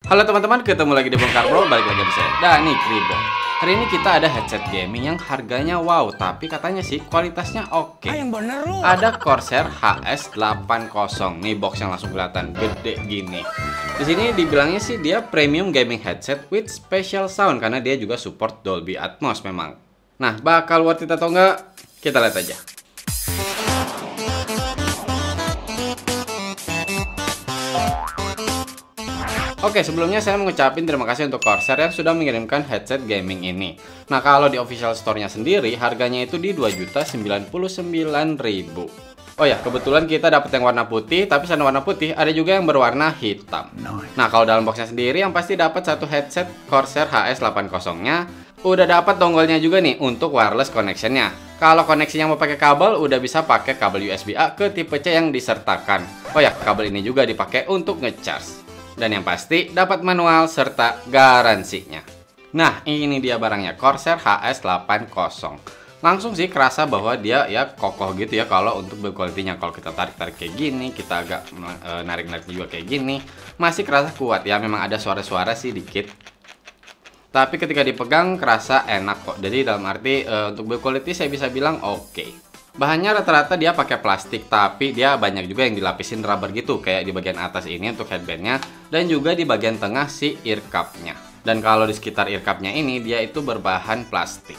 Halo teman-teman, ketemu lagi di Bongkar Bro, balik lagi di saya, Dani Kribo. Hari ini kita ada headset gaming yang harganya wow, tapi katanya sih kualitasnya oke. Yang bener lu. Ada Corsair HS80. Nih box yang langsung kelihatan gede gini. Di sini dibilangnya sih dia premium gaming headset with special sound karena dia juga support Dolby Atmos memang. Nah, bakal worth it atau enggak? Kita lihat aja. Oke, sebelumnya saya mengucapin terima kasih untuk Corsair yang sudah mengirimkan headset gaming ini. Nah, kalau di official store-nya sendiri, harganya itu di 2.099.000. Oh ya, kebetulan kita dapat yang warna putih, tapi selain warna putih, ada juga yang berwarna hitam. Nah, kalau dalam boxnya sendiri, yang pasti dapat satu headset Corsair HS80-nya. Udah dapat donggolnya juga nih untuk wireless connection-nya. Kalau koneksinya mau pakai kabel, udah bisa pakai kabel USB-A ke tipe C yang disertakan. Oh ya, kabel ini juga dipakai untuk ngecharge. Dan yang pasti dapat manual serta garansinya. Nah, ini dia barangnya, Corsair HS80. Langsung sih kerasa bahwa dia ya kokoh gitu ya kalau untuk build quality-nya. Kalau kita tarik-tarik kayak gini, kita agak narik-narik juga kayak gini, masih kerasa kuat ya. Memang ada suara-suara sih dikit, tapi ketika dipegang kerasa enak kok. Jadi dalam arti untuk build quality saya bisa bilang oke. Bahannya rata-rata dia pakai plastik, tapi dia banyak juga yang dilapisin rubber gitu, kayak di bagian atas ini untuk headbandnya, dan juga di bagian tengah si ear cup-nya. Dan kalau di sekitar ear cup-nya ini, dia itu berbahan plastik.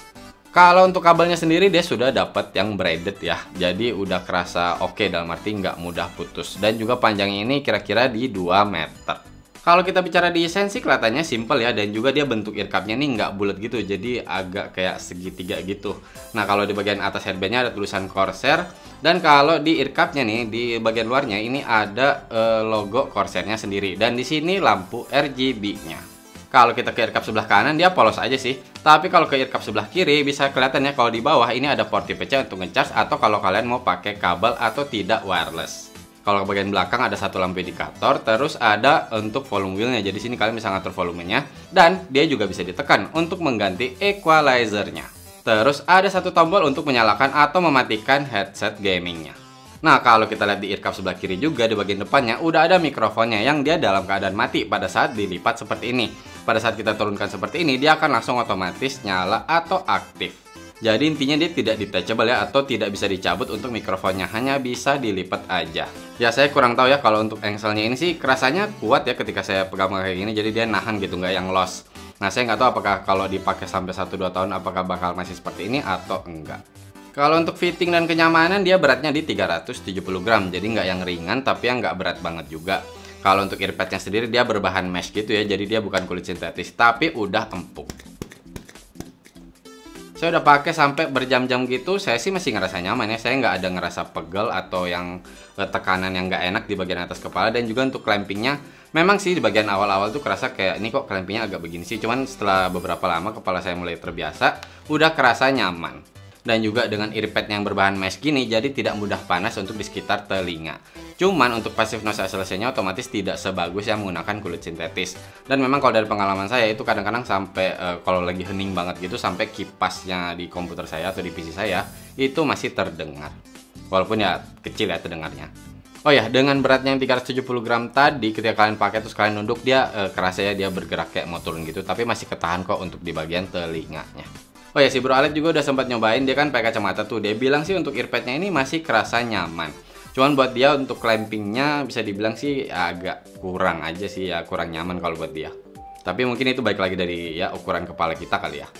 Kalau untuk kabelnya sendiri, dia sudah dapat yang braided ya, jadi udah kerasa oke, dalam arti nggak mudah putus. Dan juga panjangnya ini kira-kira di 2 meter. Kalau kita bicara desain sih kelihatannya simple ya, dan juga dia bentuk ear cup-nya nih nggak bulat gitu, jadi agak kayak segitiga gitu. Nah, kalau di bagian atas headband-nya ada tulisan Corsair, dan kalau di ear cup-nya nih di bagian luarnya ini ada logo Corsair-nya sendiri, dan di sini lampu RGB-nya. Kalau kita ke ear cup sebelah kanan dia polos aja sih, tapi kalau ke ear cup sebelah kiri bisa kelihatan ya kalau di bawah ini ada port tipe C untuk ngecharge atau kalau kalian mau pakai kabel atau tidak wireless. Kalau bagian belakang ada satu lampu indikator, terus ada untuk volume wheel-nya. Jadi sini kalian bisa ngatur volumenya, dan dia juga bisa ditekan untuk mengganti equalizer-nya. Terus ada satu tombol untuk menyalakan atau mematikan headset gaming-nya. Nah, kalau kita lihat di ear cup sebelah kiri juga di bagian depannya udah ada mikrofonnya yang dia dalam keadaan mati pada saat dilipat seperti ini. Pada saat kita turunkan seperti ini, dia akan langsung otomatis nyala atau aktif. Jadi intinya dia tidak detachable ya, atau tidak bisa dicabut untuk mikrofonnya, hanya bisa dilipat aja. Ya saya kurang tahu ya kalau untuk engselnya ini sih kerasanya kuat ya ketika saya pegang kayak gini, jadi dia nahan gitu, nggak yang loss. Nah, saya nggak tahu apakah kalau dipakai sampai 1-2 tahun apakah bakal masih seperti ini atau enggak. Kalau untuk fitting dan kenyamanan dia beratnya di 370 gram, jadi nggak yang ringan tapi yang nggak berat banget juga. Kalau untuk earpadnya sendiri dia berbahan mesh gitu ya, jadi dia bukan kulit sintetis tapi udah empuk. Saya udah pakai sampai berjam-jam gitu, saya sih masih ngerasa nyaman ya. Saya nggak ada ngerasa pegel atau yang tekanan yang nggak enak di bagian atas kepala. Dan juga untuk clampingnya, memang sih di bagian awal-awal tuh kerasa kayak ini kok clampingnya agak begini sih. Cuman setelah beberapa lama kepala saya mulai terbiasa, udah kerasa nyaman. Dan juga dengan earpad yang berbahan mesh gini, jadi tidak mudah panas untuk di sekitar telinga. Cuman untuk passive noise isolation-nya otomatis tidak sebagus yang menggunakan kulit sintetis. Dan memang kalau dari pengalaman saya itu kadang-kadang sampai kalau lagi hening banget gitu, sampai kipasnya di komputer saya atau di PC saya itu masih terdengar. Walaupun ya kecil ya terdengarnya. Oh ya, dengan beratnya yang 370 gram tadi, ketika kalian pakai terus kalian nunduk, dia kerasa ya dia bergerak kayak mau turun gitu, tapi masih ketahan kok untuk di bagian telinganya. Oh ya, si Bro Alek juga udah sempat nyobain, dia kan pakai kacamata tuh. Dia bilang sih untuk earpadnya ini masih kerasa nyaman. Cuman buat dia untuk clampingnya bisa dibilang sih agak kurang aja sih ya, kurang nyaman kalau buat dia. Tapi mungkin itu baik lagi dari ya ukuran kepala kita kali ya.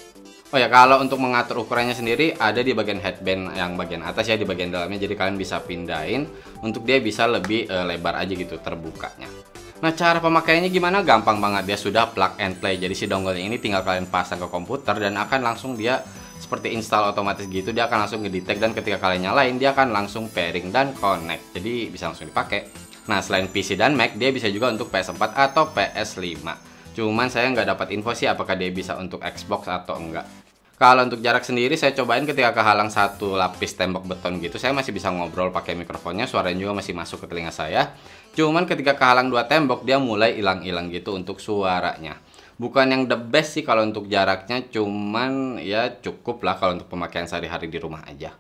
Oh ya, kalau untuk mengatur ukurannya sendiri ada di bagian headband yang bagian atas ya, di bagian dalamnya. Jadi kalian bisa pindahin untuk dia bisa lebih lebar aja gitu terbukanya. Nah, cara pemakaiannya gimana? Gampang banget, dia sudah plug and play. Jadi si donggolnya ini tinggal kalian pasang ke komputer dan akan langsung dia seperti install otomatis gitu. Dia akan langsung ngedetect dan ketika kalian nyalain dia akan langsung pairing dan connect. Jadi bisa langsung dipakai. Nah, selain PC dan Mac, dia bisa juga untuk PS4 atau PS5. Cuman saya nggak dapat info sih apakah dia bisa untuk Xbox atau enggak. Kalau untuk jarak sendiri saya cobain ketika kehalang satu lapis tembok beton gitu, saya masih bisa ngobrol pakai mikrofonnya, suaranya juga masih masuk ke telinga saya. Cuman ketika kehalang 2 tembok dia mulai hilang-hilang gitu untuk suaranya. Bukan yang the best sih kalau untuk jaraknya, cuman ya cukup lah kalau untuk pemakaian sehari-hari di rumah aja.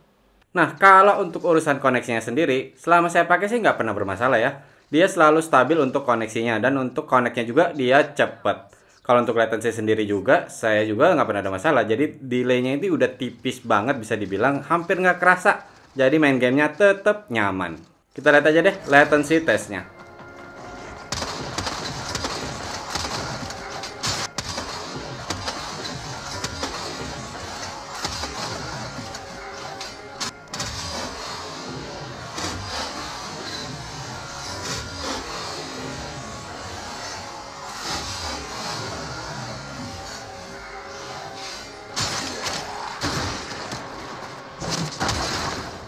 Nah, kalau untuk urusan koneksinya sendiri, selama saya pakai sih nggak pernah bermasalah ya. dia selalu stabil untuk koneksinya, dan untuk connect-nya juga dia cepet. Kalau untuk latency sendiri juga, saya juga nggak pernah ada masalah. Jadi delay-nya itu udah tipis banget, bisa dibilang hampir nggak kerasa. Jadi main gamenya tetap nyaman. Kita lihat aja deh latency testnya.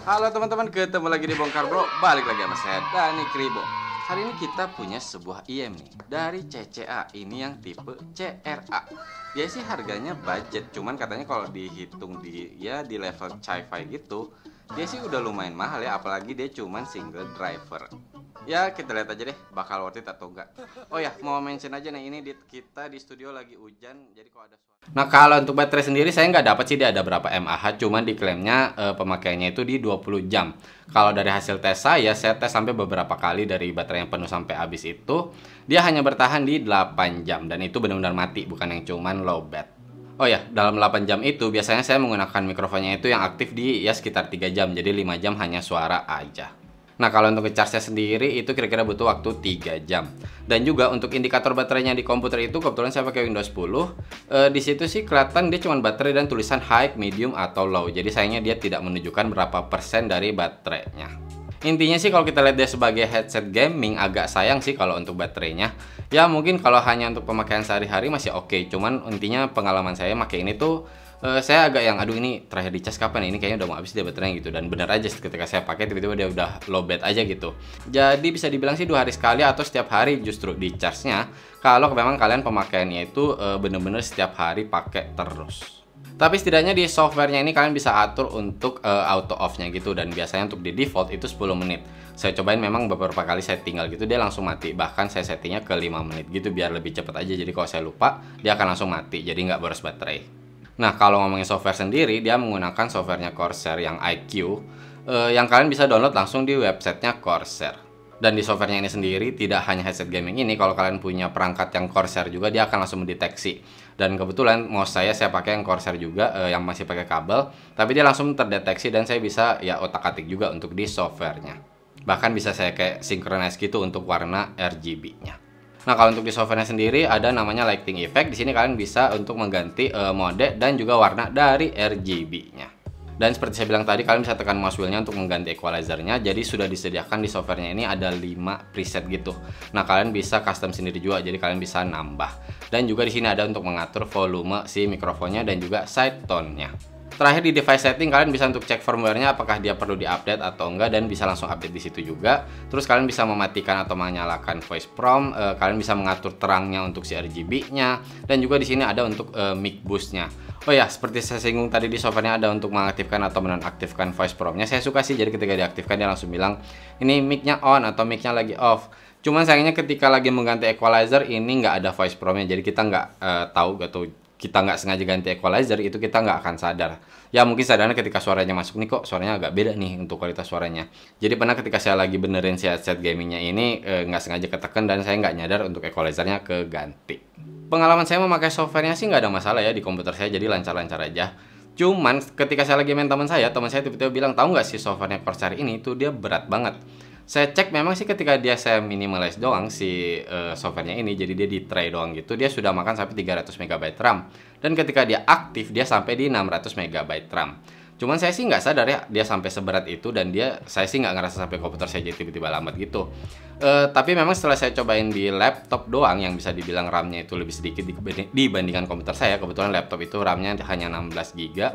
Halo teman-teman, ketemu lagi di Bongkar Bro. Balik lagi sama saya, Dani Kribo. Hari ini kita punya sebuah IM nih dari CCA. Ini yang tipe CRA. Dia sih harganya budget, cuman katanya kalau dihitung di level Chi-Fi gitu, dia sih udah lumayan mahal ya, apalagi dia cuman single driver. Ya kita lihat aja deh bakal worth it atau enggak. Oh ya, mau mention aja nih, ini kita di studio lagi hujan, jadi kalau ada suara. Nah kalau untuk baterai sendiri saya nggak dapat sih dia ada berapa mAh, cuman diklaimnya pemakaiannya itu di 20 jam. Kalau dari hasil tes saya tes sampai beberapa kali, dari baterai yang penuh sampai habis itu dia hanya bertahan di 8 jam, dan itu benar-benar mati, bukan yang cuman low bat. Oh ya, dalam 8 jam itu biasanya saya menggunakan mikrofonnya itu yang aktif di sekitar 3 jam, jadi 5 jam hanya suara aja. Nah kalau untuk ngecharge-nya sendiri itu kira-kira butuh waktu 3 jam. Dan juga untuk indikator baterainya di komputer itu kebetulan saya pakai Windows 10. Di situ sih kelihatan dia cuma baterai dan tulisan high, medium, atau low. Jadi sayangnya dia tidak menunjukkan berapa persen dari baterainya. Intinya sih kalau kita lihat dia sebagai headset gaming, agak sayang sih kalau untuk baterainya. Ya mungkin kalau hanya untuk pemakaian sehari-hari masih oke. Cuman intinya pengalaman saya pakai ini tuh saya agak yang aduh ini terakhir dicas kapan, ini kayaknya udah mau habis dia baterainya gitu. Dan bener aja ketika saya pakai tiba-tiba dia udah low bat aja gitu. Jadi bisa dibilang sih 2 hari sekali atau setiap hari justru di charge-nya, kalau memang kalian pemakaiannya itu bener-bener setiap hari pakai terus. Tapi setidaknya di softwarenya ini kalian bisa atur untuk auto off-nya gitu, dan biasanya untuk di default itu 10 menit. Saya cobain memang beberapa kali saya tinggal gitu dia langsung mati. Bahkan saya settingnya ke 5 menit gitu biar lebih cepet aja. Jadi kalau saya lupa dia akan langsung mati, jadi nggak boros baterai. Nah kalau ngomongin software sendiri, dia menggunakan softwarenya Corsair yang IQ, yang kalian bisa download langsung di websitenya Corsair. Dan di softwarenya ini sendiri tidak hanya headset gaming ini, kalau kalian punya perangkat yang Corsair juga dia akan langsung mendeteksi. Dan kebetulan mouse saya pakai yang Corsair juga, yang masih pakai kabel, tapi dia langsung terdeteksi dan saya bisa ya otak-atik juga untuk di softwarenya. Bahkan bisa saya kayak synchronize gitu untuk warna RGB-nya. Nah kalau untuk di softwarenya sendiri ada namanya lighting effect. Di sini kalian bisa untuk mengganti mode dan juga warna dari RGB-nya. Dan seperti saya bilang tadi, kalian bisa tekan mouse wheel-nya untuk mengganti equalizer-nya. Jadi sudah disediakan di softwarenya ini ada 5 preset gitu. Nah kalian bisa custom sendiri juga, jadi kalian bisa nambah. Dan juga di sini ada untuk mengatur volume si mikrofonnya dan juga side tone-nya. Terakhir di device setting kalian bisa untuk cek firmware-nya apakah dia perlu diupdate atau enggak, dan bisa langsung update di situ juga. Terus kalian bisa mematikan atau menyalakan voice prompt, kalian bisa mengatur terangnya untuk si RGB-nya, dan juga di sini ada untuk mic boost-nya. Oh ya, seperti saya singgung tadi di softwarenya ada untuk mengaktifkan atau menonaktifkan voice prompt-nya. Saya suka sih, jadi ketika diaktifkan dia langsung bilang ini mic-nya on atau mic-nya lagi off. Cuman sayangnya ketika lagi mengganti equalizer ini nggak ada voice prompt-nya, jadi kita nggak tahu gitu. Kita nggak sengaja ganti equalizer itu kita nggak akan sadar. Ya mungkin sadarnya ketika suaranya masuk nih, kok suaranya agak beda nih untuk kualitas suaranya. Jadi pernah ketika saya lagi benerin si headset gamingnya ini nggak sengaja ketekan dan saya nggak nyadar untuk equalizernya keganti. Pengalaman saya memakai softwarenya sih nggak ada masalah ya di komputer saya, jadi lancar-lancar aja. Cuman ketika saya lagi main teman saya tiba-tiba bilang, tahu nggak sih softwarenya Corsair ini tuh dia berat banget. Saya cek memang sih ketika saya minimize doang si softwarenya ini, jadi dia di tray doang gitu, dia sudah makan sampai 300 MB RAM. Dan ketika dia aktif dia sampai di 600 MB RAM. Cuman saya sih nggak sadar ya dia sampai seberat itu, dan saya sih nggak ngerasa sampai komputer saya jadi tiba-tiba lambat gitu. Tapi memang setelah saya cobain di laptop doang yang bisa dibilang RAM-nya itu lebih sedikit dibandingkan komputer saya. Kebetulan laptop itu RAM-nya hanya 16 GB.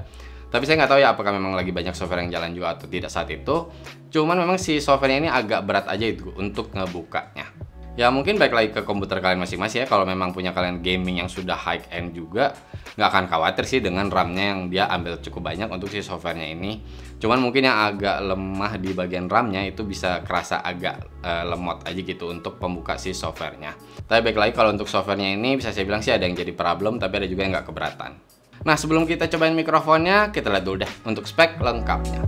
Tapi saya nggak tahu ya apakah memang lagi banyak software yang jalan juga atau tidak saat itu. Cuman memang si softwarenya ini agak berat aja itu untuk ngebukanya. Ya mungkin balik lagi ke komputer kalian masing-masing ya. Kalau memang punya kalian gaming yang sudah high end juga, nggak akan khawatir sih dengan RAM-nya yang dia ambil cukup banyak untuk si softwarenya ini. Cuman mungkin yang agak lemah di bagian RAM-nya itu bisa kerasa agak lemot aja gitu untuk pembuka si softwarenya. Tapi baik lagi kalau untuk softwarenya ini bisa saya bilang sih ada yang jadi problem, tapi ada juga yang nggak keberatan. Nah sebelum kita cobain mikrofonnya, kita lihat dulu deh untuk spek lengkapnya.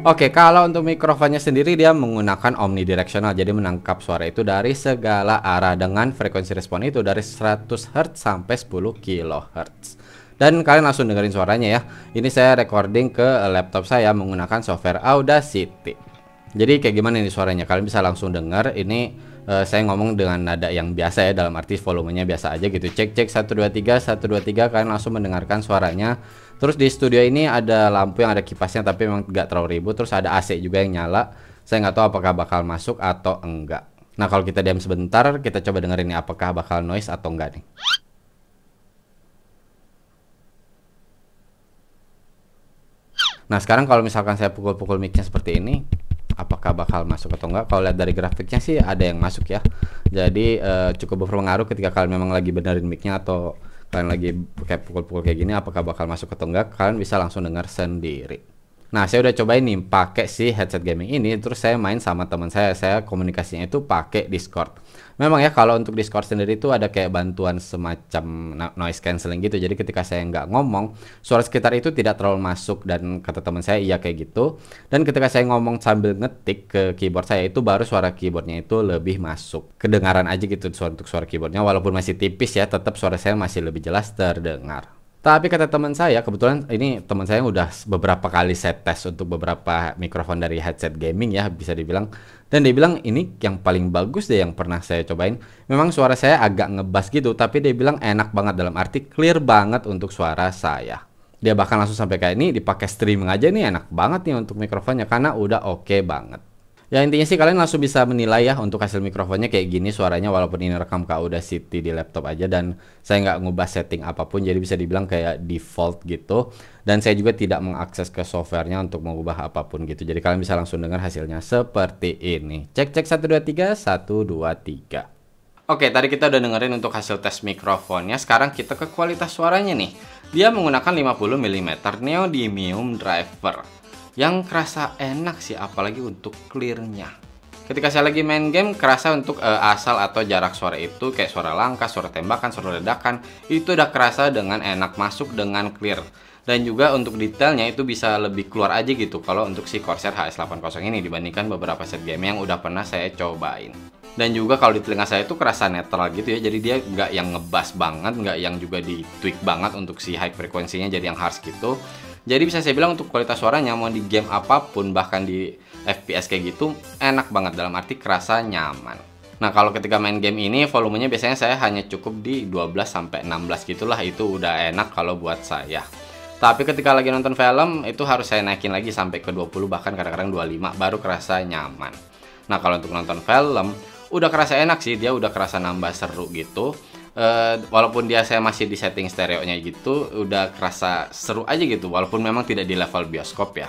Oke, kalau untuk mikrofonnya sendiri dia menggunakan omnidirectional, jadi menangkap suara itu dari segala arah dengan frekuensi respon itu dari 100 Hz sampai 10 kHz. Dan kalian langsung dengerin suaranya ya. Ini saya recording ke laptop saya menggunakan software Audacity. Jadi kayak gimana ini suaranya? Kalian bisa langsung dengar. Ini saya ngomong dengan nada yang biasa ya, dalam arti volumenya biasa aja gitu. Cek 1 2 3 1 2 3, kalian langsung mendengarkan suaranya. Terus di studio ini ada lampu yang ada kipasnya tapi memang nggak terlalu ribut. Terus ada AC juga yang nyala. Saya nggak tahu apakah bakal masuk atau enggak. Nah, kalau kita diam sebentar, kita coba dengerin nih apakah bakal noise atau enggak nih. Nah, sekarang kalau misalkan saya pukul-pukul mic-nya seperti ini, apakah bakal masuk atau enggak? Kalau lihat dari grafiknya sih ada yang masuk ya. Jadi cukup berpengaruh ketika kalian memang lagi benerin mic-nya atau kalian lagi kayak pukul-pukul kayak gini, apakah bakal masuk atau enggak, kalian bisa langsung dengar sendiri. Nah, saya udah cobain nih pakai si headset gaming ini, terus saya main sama teman saya komunikasinya itu pakai Discord. Memang ya, kalau untuk Discord sendiri itu ada kayak bantuan semacam noise cancelling gitu. Jadi ketika saya nggak ngomong, suara sekitar itu tidak terlalu masuk, dan kata teman saya iya kayak gitu. Dan ketika saya ngomong sambil ngetik ke keyboard saya, itu baru suara keyboardnya itu lebih masuk. Kedengaran aja gitu untuk suara keyboardnya, walaupun masih tipis ya, tetap suara saya masih lebih jelas terdengar. Tapi kata teman saya, kebetulan ini teman saya udah beberapa kali saya tes untuk beberapa mikrofon dari headset gaming ya, bisa dibilang. Dan dia bilang ini yang paling bagus deh yang pernah saya cobain. Memang suara saya agak ngebas gitu, tapi dia bilang enak banget, dalam arti clear banget untuk suara saya. Dia bahkan langsung sampai kayak ini dipakai streaming aja nih, enak banget nih untuk mikrofonnya karena udah oke banget. Ya intinya sih kalian langsung bisa menilai ya untuk hasil mikrofonnya kayak gini suaranya, walaupun ini rekam ke Audacity di laptop aja dan saya nggak ngubah setting apapun, jadi bisa dibilang kayak default gitu. Dan saya juga tidak mengakses ke softwarenya untuk mengubah apapun gitu, jadi kalian bisa langsung dengar hasilnya seperti ini. Cek 1 2 3 1 2 3. Oke, tadi kita udah dengerin untuk hasil tes mikrofonnya. Sekarang kita ke kualitas suaranya nih. Dia menggunakan 50 mm neodymium driver yang kerasa enak sih, apalagi untuk clearnya. Ketika saya lagi main game, kerasa untuk asal atau jarak suara itu kayak suara langkah, suara tembakan, suara ledakan, itu udah kerasa dengan enak masuk dengan clear. Dan juga untuk detailnya itu bisa lebih keluar aja gitu kalau untuk si Corsair HS80 ini dibandingkan beberapa set game yang udah pernah saya cobain. Dan juga kalau di telinga saya itu kerasa netral gitu ya, jadi dia nggak yang ngebas banget, nggak yang juga di tweak banget untuk si high frekuensinya jadi yang harsh gitu. Jadi bisa saya bilang untuk kualitas suaranya mau di game apapun, bahkan di FPS kayak gitu, enak banget, dalam arti kerasa nyaman. Nah, kalau ketika main game ini volumenya biasanya saya hanya cukup di 12 sampai 16 gitulah, itu udah enak kalau buat saya. Tapi ketika lagi nonton film itu harus saya naikin lagi sampai ke 20, bahkan kadang-kadang 25 baru kerasa nyaman. Nah, kalau untuk nonton film udah kerasa enak sih, dia udah kerasa nambah seru gitu. Walaupun dia saya masih di setting stereonya gitu, udah kerasa seru aja gitu, walaupun memang tidak di level bioskop ya.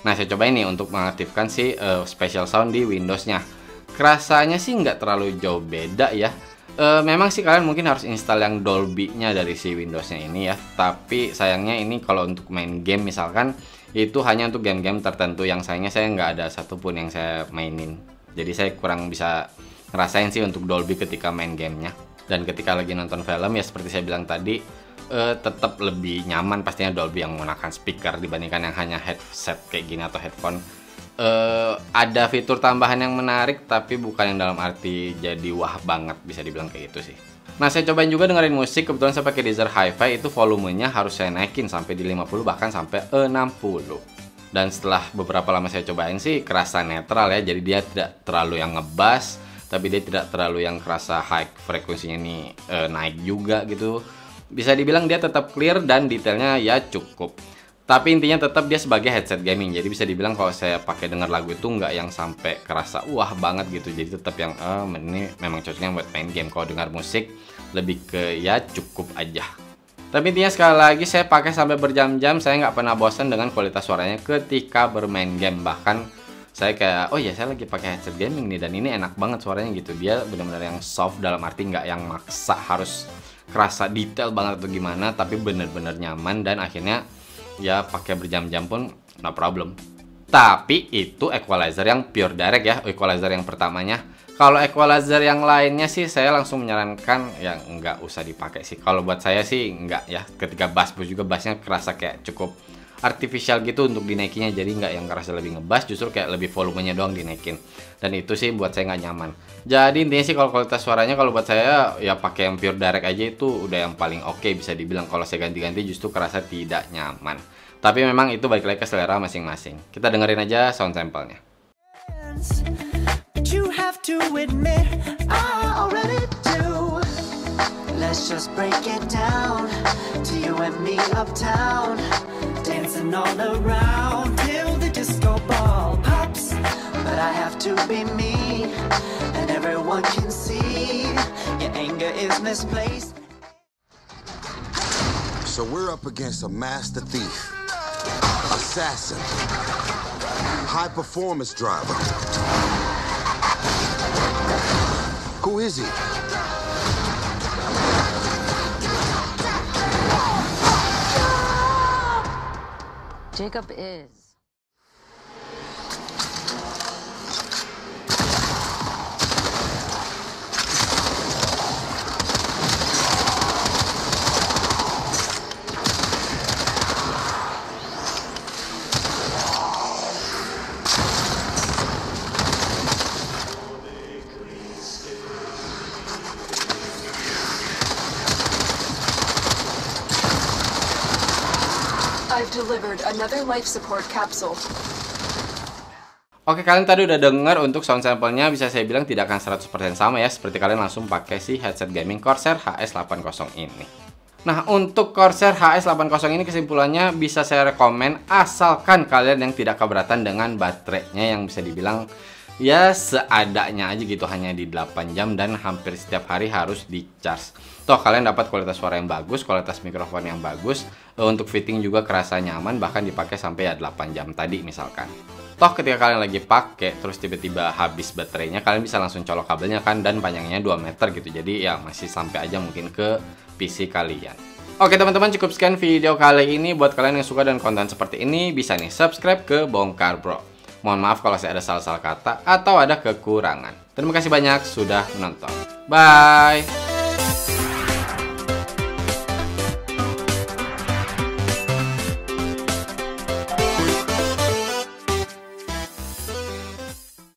Nah, saya coba ini untuk mengaktifkan si special sound di Windows-nya. Kerasanya sih nggak terlalu jauh beda ya. Memang sih kalian mungkin harus install yang Dolby-nya dari si Windows-nya ini ya. Tapi sayangnya ini kalau untuk main game misalkan, itu hanya untuk game-game tertentu yang sayangnya saya nggak ada satupun yang saya mainin. Jadi saya kurang bisa ngerasain sih untuk Dolby ketika main gamenya. Dan ketika lagi nonton film ya seperti saya bilang tadi, tetap lebih nyaman pastinya Dolby yang menggunakan speaker dibandingkan yang hanya headset kayak gini atau headphone. Ada fitur tambahan yang menarik tapi bukan yang dalam arti jadi wah banget, bisa dibilang kayak gitu sih. Nah, saya cobain juga dengerin musik, kebetulan saya pakai Deezer Hi-Fi, itu volumenya harus saya naikin sampai di 50 bahkan sampai 60. Dan setelah beberapa lama saya cobain sih kerasa netral ya, jadi dia tidak terlalu yang ngebas, tapi dia tidak terlalu yang kerasa high frekuensinya nih naik juga gitu. Bisa dibilang dia tetap clear dan detailnya ya cukup. Tapi intinya tetap dia sebagai headset gaming. Jadi bisa dibilang kalau saya pakai denger lagu itu nggak yang sampai kerasa wah banget gitu. Jadi tetap yang ini memang cocoknya buat main game. Kalau dengar musik lebih ke ya cukup aja. Tapi intinya sekali lagi saya pakai sampai berjam-jam, saya nggak pernah bosan dengan kualitas suaranya ketika bermain game. Bahkan saya kayak, oh ya saya lagi pakai headset gaming nih dan ini enak banget suaranya gitu. Dia benar-benar yang soft, dalam arti nggak yang maksa harus kerasa detail banget atau gimana, tapi benar-benar nyaman dan akhirnya ya pakai berjam-jam pun no problem. Tapi itu equalizer yang pure direct ya, equalizer yang pertamanya. Kalau equalizer yang lainnya sih saya langsung menyarankan yang nggak usah dipakai sih. Kalau buat saya sih nggak ya, ketika bass pun juga bassnya kerasa kayak cukup artificial gitu untuk dinaikinnya, jadi nggak yang kerasa lebih ngebas, justru kayak lebih volumenya doang dinaikin. Dan itu sih buat saya nggak nyaman. Jadi intinya sih kalau kualitas suaranya kalau buat saya ya pakai yang pure direct aja itu udah yang paling oke, bisa dibilang. Kalau saya ganti-ganti justru kerasa tidak nyaman. Tapi memang itu balik lagi ke selera masing-masing. Kita dengerin aja sound sample-nya. You have to admit I already do. Let's just break it down to you and me uptown, dancing all around till the disco ball pops. But I have to be me, and everyone can see your anger is misplaced. So we're up against a master thief, assassin, high performance driver. Who is he? Jacob is. I've delivered another life support capsule. Oke, kalian tadi udah dengar untuk sound sample-nya, bisa saya bilang tidak akan 100% sama ya, seperti kalian langsung pakai si headset gaming Corsair HS80 ini. Nah, untuk Corsair HS80 ini kesimpulannya bisa saya rekomen asalkan kalian yang tidak keberatan dengan baterainya yang bisa dibilang ya seadanya aja gitu, hanya di 8 jam dan hampir setiap hari harus di charge. Toh kalian dapat kualitas suara yang bagus, kualitas mikrofon yang bagus, untuk fitting juga kerasa nyaman, bahkan dipakai sampai ya 8 jam tadi misalkan. Toh ketika kalian lagi pakai terus tiba-tiba habis baterainya, kalian bisa langsung colok kabelnya kan, dan panjangnya 2 meter gitu, jadi ya masih sampai aja mungkin ke PC kalian. Oke teman-teman, cukup sekian video kali ini. Buat kalian yang suka dan konten seperti ini, bisa nih subscribe ke Bongkar Bro. Mohon maaf kalau saya ada salah-salah kata atau ada kekurangan. Terima kasih banyak sudah menonton. Bye!